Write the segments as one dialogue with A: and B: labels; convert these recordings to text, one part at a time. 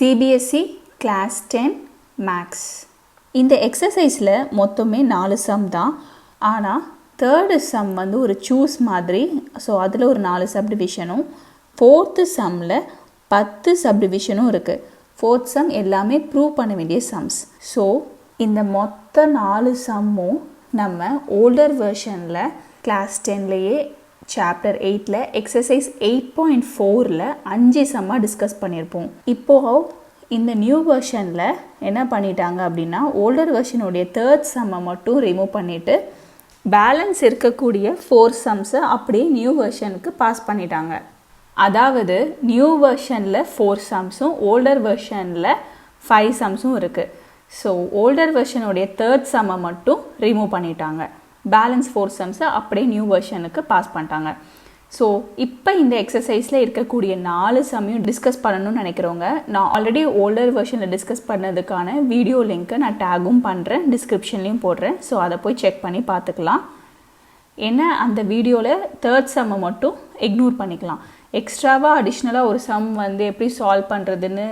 A: CBSE Class 10 Maths. இந்த எக்ஸசைஸில் மொத்தமே 4 some தான். ஆனால் தேர்டு சம் வந்து ஒரு சூஸ் மாதிரி. ஸோ அதில் ஒரு 4 சப்டிவிஷனும், ஃபோர்த்து சம்மில் 10 சப்டிவிஷனும் இருக்குது. ஃபோர்த் சம் எல்லாமே ப்ரூவ் பண்ண வேண்டிய சம்ஸ். ஸோ இந்த மொத்த 4 சம்மும் நம்ம ஓல்டர் வெர்ஷனில் கிளாஸ் 10லேயே சாப்டர் 8ல் எக்ஸசைஸ் 8.4ல் 5 சம்மாக டிஸ்கஸ் பண்ணியிருப்போம். இப்போது இந்த நியூ வெர்ஷனில் என்ன பண்ணிட்டாங்க அப்படின்னா, ஓல்டர் வெர்ஷனுடைய தேர்ட் சம்மை மட்டும் ரிமூவ் பண்ணிவிட்டு பேலன்ஸ் இருக்கக்கூடிய 4 சம்ஸை அப்படியே நியூ வெர்ஷனுக்கு பாஸ் பண்ணிட்டாங்க. அதாவது நியூ வெர்ஷனில் 4 சம்ஸும் ஓல்டர் வெர்ஷனில் 5 சம்ஸும் இருக்குது. ஸோ ஓல்டர் வெர்ஷனுடைய தேர்ட் சம்மை மட்டும் ரிமூவ் பண்ணிட்டாங்க. பேலன்ஸ் 4 சம்ஸை அப்படியே நியூ வெர்ஷனுக்கு பாஸ் பண்ணிட்டாங்க. ஸோ இப்போ இந்த எக்ஸசைஸில் இருக்கக்கூடிய 4 சம்மையும் டிஸ்கஸ் பண்ணணும்னு நினைக்கிறவங்க, நான் ஆல்ரெடி ஓல்டர் வெர்ஷனில் டிஸ்கஸ் பண்ணதுக்கான வீடியோ லிங்க்கை நான் டேகும் பண்ணுறேன், டிஸ்கிரிப்ஷன்லேயும் போடுறேன். ஸோ அதை போய் செக் பண்ணி பார்த்துக்கலாம். ஏன்னா அந்த வீடியோவில் தேர்ட் சம்மை மட்டும் இக்னோர் பண்ணிக்கலாம். எக்ஸ்ட்ராவாக அடிஷ்னலாக ஒரு சம் வந்து எப்படி சால்வ் பண்ணுறதுன்னு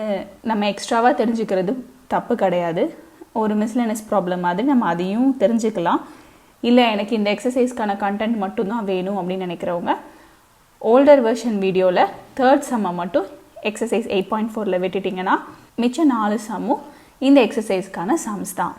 A: நம்ம எக்ஸ்ட்ராவாக தெரிஞ்சுக்கிறது தப்பு கிடையாது. ஒரு மிஸ்லெனியஸ் ப்ராப்ளம் மாதிரி நம்ம அதையும் தெரிஞ்சுக்கலாம். இல்லை எனக்கு இந்த எக்ஸசைஸ்க்கான கண்டென்ட் மட்டும்தான் வேணும் அப்படின்னு நினைக்கிறவங்க, ஓல்டர் வெர்ஷன் வீடியோவில் தேர்ட் சம்மை மட்டும் எக்ஸசைஸ் 8.4ல் விட்டுட்டிங்கன்னா மிச்சம் 4 சம்மும் இந்த எக்ஸசைஸ்க்கான சம்ஸ் தான்.